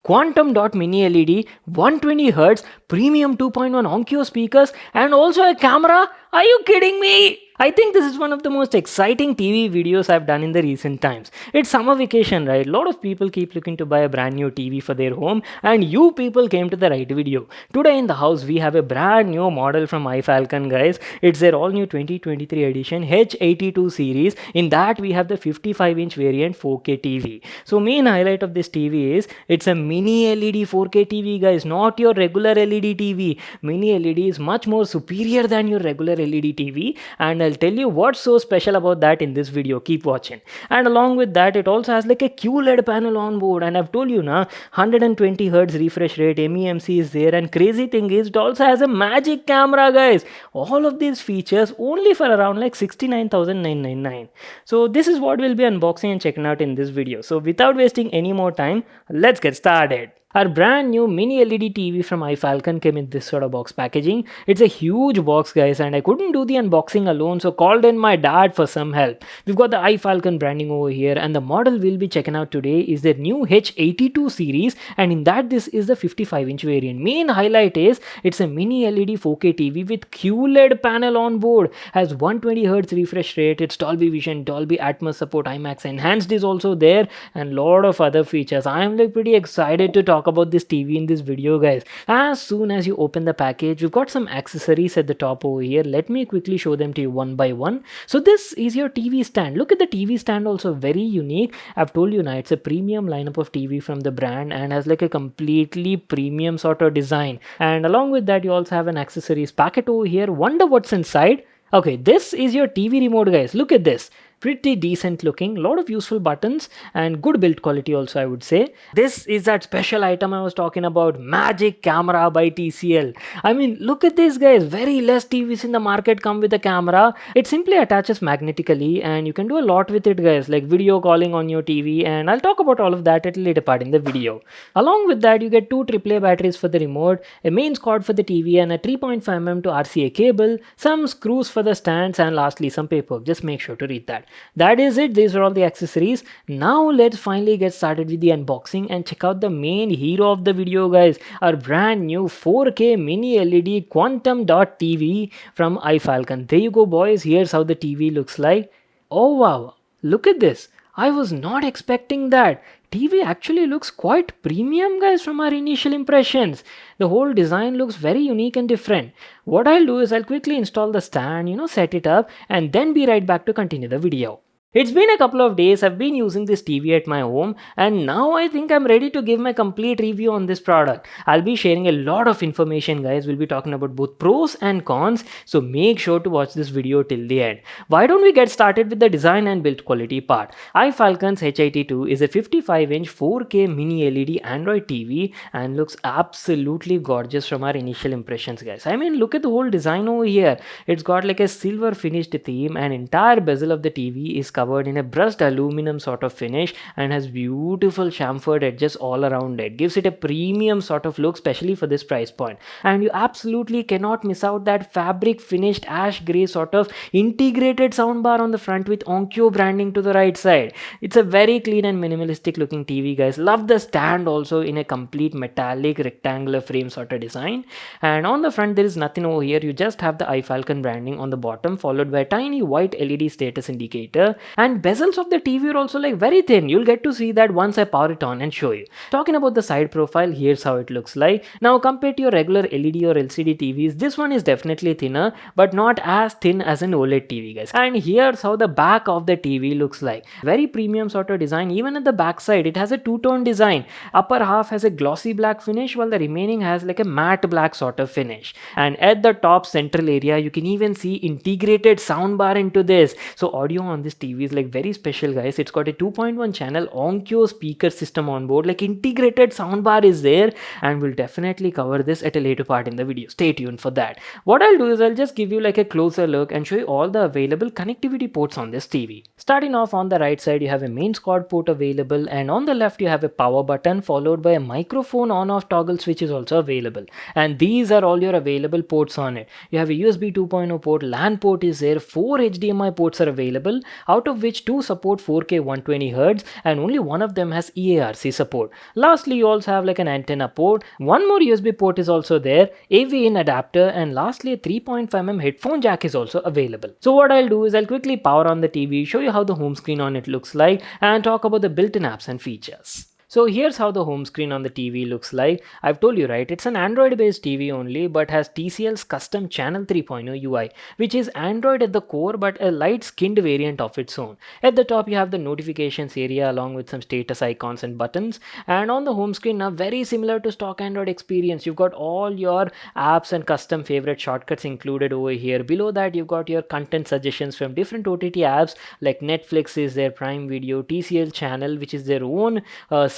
quantum dot mini LED, 120 Hz, premium 2.1 Onkyo speakers, and also a camera. Are you kidding me? I think this is one of the most exciting TV videos I've done in the recent times. It's summer vacation, right? A lot of people keep looking to buy a brand new TV for their home, and you people came to the right video. Today in the house, we have a brand new model from iFFALCON, guys. It's their all new 2023 edition H82 series. In that, we have the 55-inch variant 4K TV. So main highlight of this TV is it's a mini LED 4K TV, guys, not your regular LED TV. Mini LED is much more superior than your regular LED TV, and I'll tell you what's so special about that in this video. Keep watching. And along with that, it also has like a QLED panel on board, and I've told you now, 120 Hz refresh rate, MEMC is there, and crazy thing is it also has a magic camera, guys. All of these features only for around like 69,999. So this is what we'll be unboxing and checking out in this video. So without wasting any more time, let's get started. Our brand new mini LED TV from iFFALCON came in this sort of box packaging. It's a huge box, guys, and I couldn't do the unboxing alone, so called in my dad for some help. We've got the iFFALCON branding over here, and the model we'll be checking out today is their new H82 series, and in that this is the 55-inch variant. Main highlight is it's a mini LED 4K TV with QLED panel on board, has 120 Hz refresh rate, it's Dolby Vision, Dolby Atmos support, IMAX enhanced is also there, and lot of other features. I am like pretty excited to talk about this TV in this video, guys. As soon as you open the package, we've got some accessories at the top over here. Let me quickly show them to you one by one. So this is your TV stand. Look at the TV stand, also very unique. I've told you now, it's a premium lineup of TV from the brand and has like a completely premium sort of design. And along with that, you also have an accessories packet over here. Wonder what's inside. Okay, this is your TV remote, guys. Look at this. Pretty decent looking, lot of useful buttons and good build quality also, I would say. This is that special item I was talking about, magic camera by TCL. I mean, look at this, guys. Very less TVs in the market come with a camera. It simply attaches magnetically and you can do a lot with it, guys, like video calling on your TV, and I'll talk about all of that at a later part in the video. Along with that, you get two AAA batteries for the remote, a mains cord for the TV, and a 3.5mm to RCA cable, some screws for the stands, and lastly some paperwork. Just make sure to read that. That is it. These are all the accessories. Now let's finally get started with the unboxing and check out the main hero of the video, guys. Our brand new 4K mini LED quantum dot TV from iFFALCON. There you go, boys. Here's how the TV looks like. Oh wow, look at this. I was not expecting that. TV actually looks quite premium, guys, from our initial impressions. The whole design looks very unique and different. What I'll do is I'll quickly install the stand, set it up, and then be right back to continue the video. It's been a couple of days. I've been using this TV at my home, and now I think I'm ready to give my complete review on this product. I'll be sharing a lot of information, guys. We'll be talking about both pros and cons, so make sure to watch this video till the end. Why don't we get started with the design and build quality part? iFFALCON's H82 is a 55-inch 4K mini LED Android TV and looks absolutely gorgeous from our initial impressions, guys. I mean, look at the whole design over here. It's got like a silver finished theme, and entire bezel of the TV is covered in a brushed aluminum sort of finish and has beautiful chamfered edges all around it. Gives it a premium sort of look, especially for this price point. And you absolutely cannot miss out that fabric finished ash grey sort of integrated soundbar on the front with Onkyo branding to the right side. It's a very clean and minimalistic looking TV, guys. Love the stand also in a complete metallic rectangular frame sort of design. And on the front there is nothing over here. You just have the iFFALCON branding on the bottom, followed by a tiny white LED status indicator. And bezels of the TV are also like very thin. You'll get to see that once I power it on and show you. Talking about the side profile, here's how it looks like. Now compared to your regular LED or LCD TVs, this one is definitely thinner, but not as thin as an OLED TV, guys. And here's how the back of the TV looks like. Very premium sort of design. Even at the back side, it has a two-tone design. Upper half has a glossy black finish, while the remaining has like a matte black sort of finish. And at the top central area, you can even see integrated soundbar into this. So audio on this TV is like very special, guys. It's got a 2.1 channel Onkyo speaker system on board, like integrated soundbar is there, and we'll definitely cover this at a later part in the video. Stay tuned for that. What I'll do is I'll just give you like a closer look and show you all the available connectivity ports on this TV. Starting off on the right side, you have a mains cord port available, and on the left you have a power button followed by a microphone on-off toggle switch is also available. And these are all your available ports on it. You have a USB 2.0 port, LAN port is there, 4 HDMI ports are available. Out of which 2 support 4K 120Hz and only one of them has EARC support. Lastly, you also have like an antenna port, one more USB port is also there, AV in adapter, and lastly a 3.5mm headphone jack is also available. So what I'll do is I'll quickly power on the TV, show you how the home screen on it looks like, and talk about the built-in apps and features. So here's how the home screen on the TV looks like. I've told you, right, it's an Android based TV only but has TCL's custom channel 3.0 UI, which is Android at the core but a light skinned variant of its own. At the top you have the notifications area along with some status icons and buttons, and on the home screen now, very similar to stock Android experience, you've got all your apps and custom favorite shortcuts included over here. Below that you've got your content suggestions from different OTT apps like Netflix is their Prime Video, TCL channel which is their own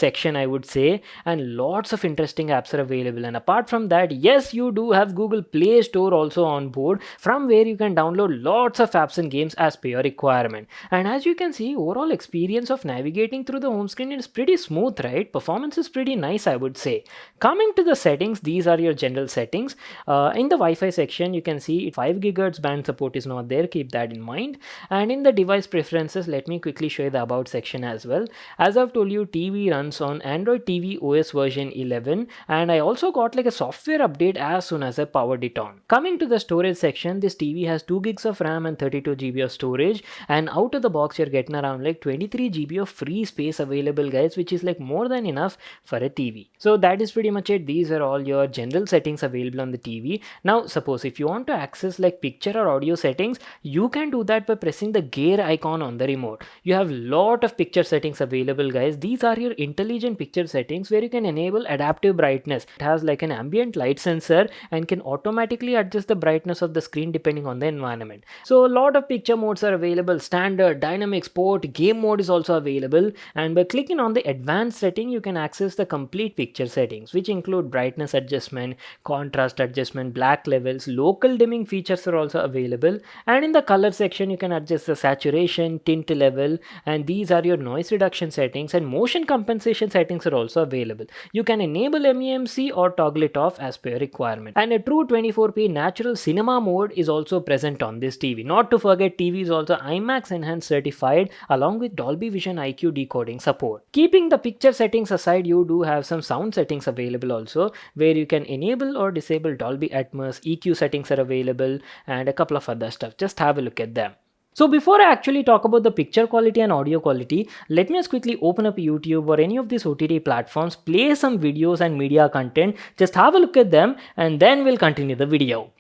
section I would say, and lots of interesting apps are available. And apart from that, yes, you do have Google Play Store also on board, from where you can download lots of apps and games as per your requirement. And as you can see, overall experience of navigating through the home screen is pretty smooth, right? Performance is pretty nice, I would say. Coming to the settings, these are your general settings. In the Wi-Fi section you can see 5 GHz band support is not there, keep that in mind. And in the device preferences, let me quickly show you the about section as well. As I've told you, TV runs on Android TV OS version 11, and I also got like a software update as soon as I powered it on. Coming to the storage section, this TV has 2 gigs of RAM and 32 GB of storage, and out of the box you're getting around like 23 GB of free space available, guys, which is like more than enough for a TV. So that is pretty much it. These are all your general settings available on the TV. Now suppose if you want to access like picture or audio settings, you can do that by pressing the gear icon on the remote. You have lot of picture settings available, guys. These are your intelligent picture settings where you can enable adaptive brightness. It has like an ambient light sensor and can automatically adjust the brightness of the screen depending on the environment. So a lot of picture modes are available: standard, dynamic, sport, game mode is also available. And by clicking on the advanced setting, you can access the complete picture settings, which include brightness adjustment, contrast adjustment, black levels, local dimming features are also available. And in the color section you can adjust the saturation, tint level, and these are your noise reduction settings, and motion compensation settings are also available. You can enable MEMC or toggle it off as per your requirement. And a true 24p natural cinema mode is also present on this TV. Not to forget, TV is also IMAX enhanced certified along with Dolby Vision IQ decoding support. Keeping the picture settings aside, you do have some sound settings available also, where you can enable or disable Dolby Atmos, EQ settings are available, and a couple of other stuff. Just have a look at them. So before I actually talk about the picture quality and audio quality, let me just quickly open up YouTube or any of these OTT platforms, play some videos and media content, just have a look at them, and then we'll continue the video.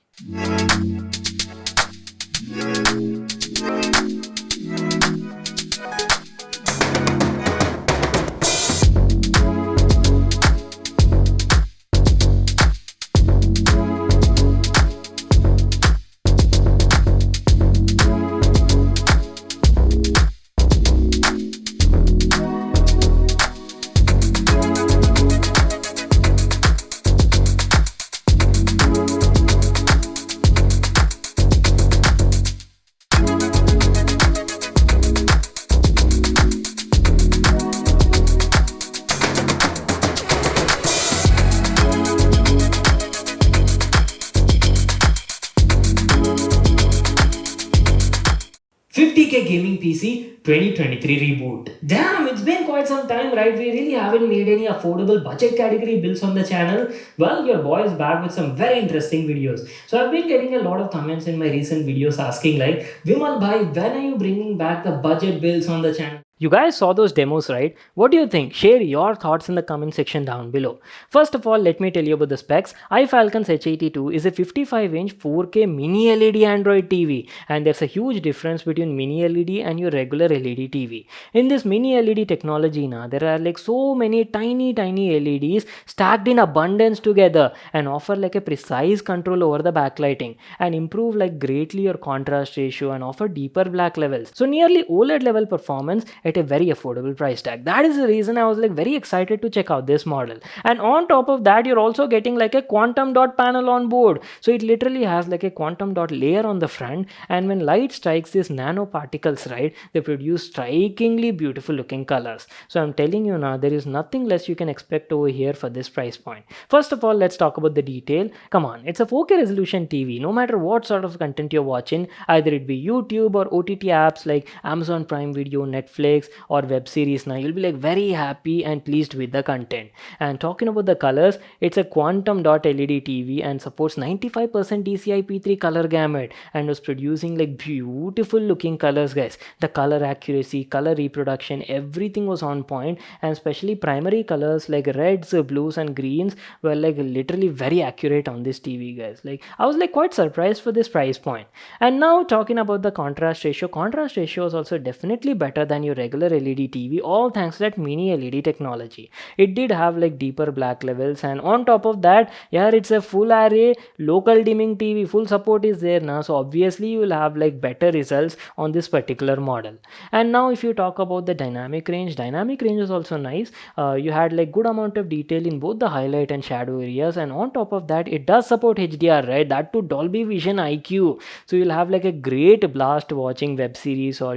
Gaming PC 2023 reboot. Damn, it's been quite some time, right? We really haven't made any affordable budget category builds on the channel. Well, your boy is back with some very interesting videos. So I've been getting a lot of comments in my recent videos asking like, Vimal bhai, when are you bringing back the budget builds on the channel? You guys saw those demos, right? What do you think? Share your thoughts in the comment section down below. First of all, let me tell you about the specs. iFFALCON's H82 is a 55-inch 4K mini LED Android TV, and there's a huge difference between mini LED and your regular LED TV. In this mini LED technology, there are like so many tiny LEDs stacked in abundance together and offer like a precise control over the backlighting and improve like greatly your contrast ratio and offer deeper black levels. So nearly OLED level performance at a very affordable price tag. That is the reason I was like very excited to check out this model. And on top of that, you're also getting like a quantum dot panel on board. So it literally has like a quantum dot layer on the front, and when light strikes these nanoparticles, right, they produce strikingly beautiful looking colors. So I'm telling you now, there is nothing less you can expect over here for this price point. First of all, let's talk about the detail. Come on, it's a 4K resolution TV. No matter what sort of content you're watching, either it be YouTube or OTT apps like Amazon Prime Video, Netflix, or web series, now you'll be like very happy and pleased with the content. And talking about the colors, it's a quantum dot LED TV and supports 95% DCI-P3 color gamut and was producing like beautiful looking colors, guys. The color accuracy, color reproduction, everything was on point, and especially primary colors like reds, blues, and greens were like literally very accurate on this TV, guys. Like I was like quite surprised for this price point. And now talking about the contrast ratio is also definitely better than your regular LED TV, all thanks to that mini LED technology. It did have like deeper black levels, and on top of that, yeah, it's a full array local dimming TV. Full support is there now, so obviously you will have like better results on this particular model. And now if you talk about the dynamic range is also nice. You had like good amount of detail in both the highlight and shadow areas, and on top of that, it does support HDR, right? That to Dolby Vision IQ. So you'll have like a great blast watching web series or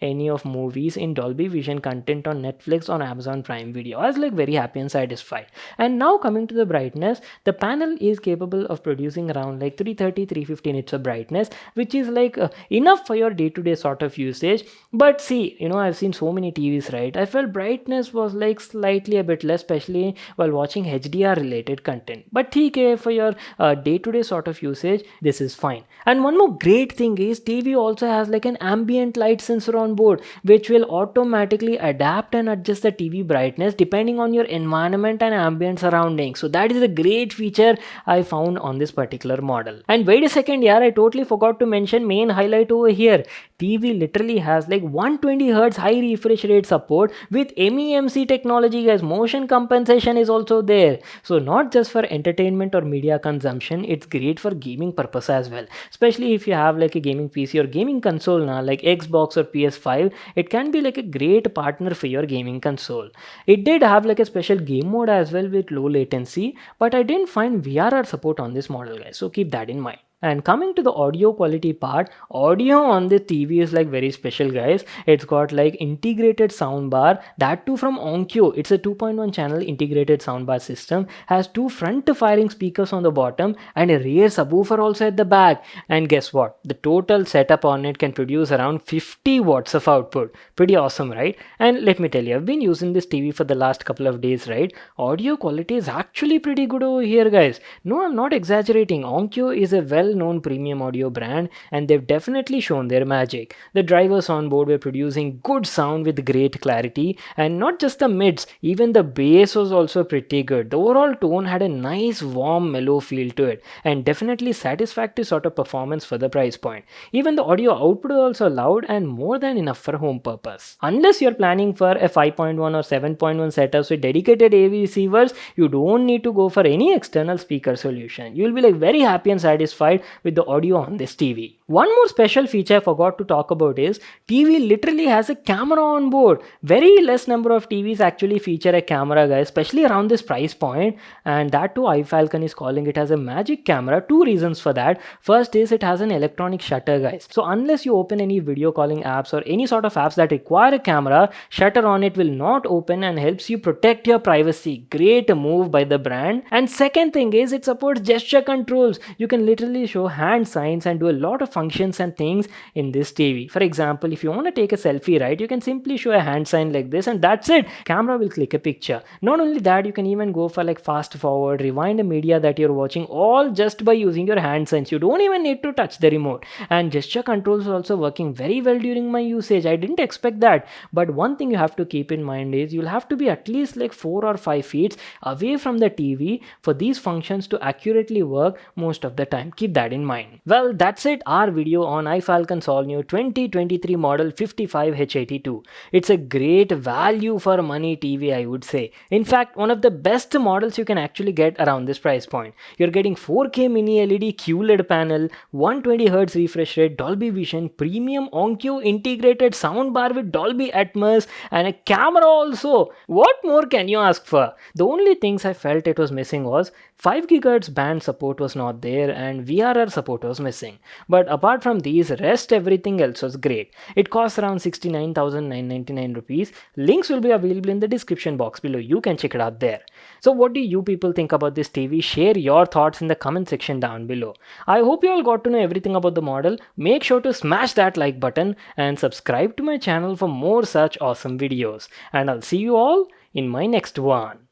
any of movies in Dolby Vision content on Netflix or Amazon Prime Video. I was like very happy and satisfied. And now coming to the brightness, the panel is capable of producing around like 330-350 nits of brightness, which is like enough for your day-to-day sort of usage. But see, I've seen so many TVs, right? I felt brightness was like slightly a bit less, especially while watching HDR related content. But TK, for your day-to-day sort of usage, this is fine. And one more great thing is TV also has like an ambient light sensor on board, which will automatically adapt and adjust the TV brightness depending on your environment and ambient surroundings. So that is a great feature I found on this particular model. And wait a second, yeah, I totally forgot to mention main highlight over here. TV literally has like 120 Hz high refresh rate support with MEMC technology, guys. Motion compensation is also there. So not just for entertainment or media consumption, it's great for gaming purpose as well. Especially if you have like a gaming PC or gaming console now, like Xbox or PS5, it can be like a great partner for your gaming console. It did have like a special game mode as well with low latency, but I didn't find VRR support on this model, guys. So keep that in mind. And coming to the audio quality part, audio on the TV is like very special, guys. It's got like integrated soundbar, that too from Onkyo. It's a 2.1 channel integrated soundbar system, has two front firing speakers on the bottom and a rear subwoofer also at the back. And guess what? The total setup on it can produce around 50 watts of output. Pretty awesome, right? And let me tell you, I've been using this TV for the last couple of days, right? Audio quality is actually pretty good over here, guys. No, I'm not exaggerating. Onkyo is a well-known premium audio brand, and they've definitely shown their magic. The drivers on board were producing good sound with great clarity, and not just the mids, even the bass was also pretty good. The overall tone had a nice warm mellow feel to it, and definitely satisfactory sort of performance for the price point. Even the audio output is also loud and more than enough for home purpose. Unless you're planning for a 5.1 or 7.1 setups with dedicated AV receivers, you don't need to go for any external speaker solution. You'll be like very happy and satisfied with the audio on this TV. One more special feature I forgot to talk about is TV literally has a camera on board. Very less number of TVs actually feature a camera, guys, especially around this price point, and that too iFFALCON is calling it as a magic camera. Two reasons for that. First is it has an electronic shutter, guys. So unless you open any video calling apps or any sort of apps that require a camera, shutter on it will not open and helps you protect your privacy. Great move by the brand. And second thing is it supports gesture controls. You can literally show hand signs and do a lot of functions and things in this TV. For example, if you want to take a selfie, right, you can simply show a hand sign like this and that's it. Camera will click a picture. Not only that, you can even go for like fast forward, rewind a media that you're watching, all just by using your hand signs. You don't even need to touch the remote. And gesture controls are also working very well during my usage. I didn't expect that. But one thing you have to keep in mind is you'll have to be at least like 4 or 5 feet away from the TV for these functions to accurately work most of the time. Keep that in mind. Well, that's it. our video on iFFALCON's all new 2023 model 55H82. It's a great value for money TV, I would say. In fact, one of the best models you can actually get around this price point. You're getting 4K Mini LED QLED panel, 120Hz refresh rate, Dolby Vision, premium Onkyo integrated soundbar with Dolby Atmos, and a camera also. What more can you ask for? The only things I felt it was missing was 5 GHz band support was not there and VRR support was missing. But apart from these, rest everything else was great. It costs around 69,999 rupees. Links will be available in the description box below. You can check it out there. So what do you people think about this TV? Share your thoughts in the comment section down below. I hope you all got to know everything about the model. Make sure to smash that like button and subscribe to my channel for more such awesome videos. And I'll see you all in my next one.